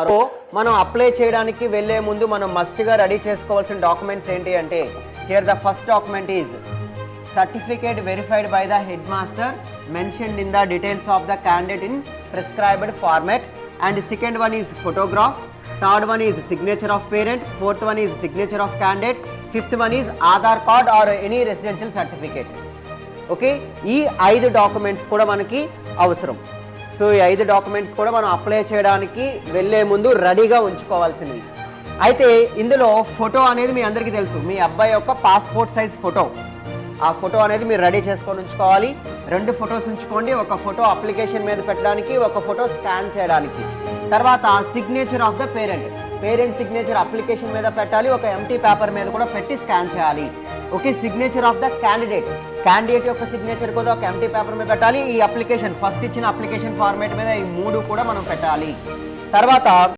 So మనం apply చేయడానికి వెళ్ళే ముందు మనం మస్ట్గా రెడీ చేసుకోవాల్సిన డాక్యుమెంట్స్ ఏంటి అంటే here the first document is certificate verified by the head master mentioned in the details of the candidate in prescribed format and second one is photograph, third one is signature of parent, fourth one is signature of candidate, fifth one is Aadhaar card or any residential certificate. Okay, ఈ 5 documents కూడా మనకి అవసరం. So ఈ 5 documents కూడా మనం apply చేయడానికి వెళ్ళే ముందు రెడీగా ఉంచుకోవాల్సింది. అయితే ఇందులో ఫోటో అనేది మీ అందరికీ తెలుసు, మీ అబ్బాయి యొక్క పాస్పోర్ట్ సైజ్ ఫోటో. ఆ ఫోటో అనేది మీరు రెడీ చేసుకొని ఉంచుకోవాలి. 2 ఫొటోస్ ఉంచుకోండి, ఒక ఫోటో అప్లికేషన్ మీద పెట్టడానికి, ఒక ఫోటో స్కాన్ చేయడానికి. తర్వాత signature of the parent signature application మీద పెట్టాలి, ఒక ఎంటీ పేపర్ మీద కూడా పెట్టి స్కాన్ చేయాలి. Okay, signature of the candidate యొక్క సిగ్నేచర్ కూడా ఒక ఎంటీ పేపర్ మీద పెట్టాలి. ఈ అప్లికేషన్ ఫస్ట్ ఇచ్చిన అప్లికేషన్ ఫార్మేట్ మీద ఈ 3 కూడా మనం పెట్టాలి. తర్వాత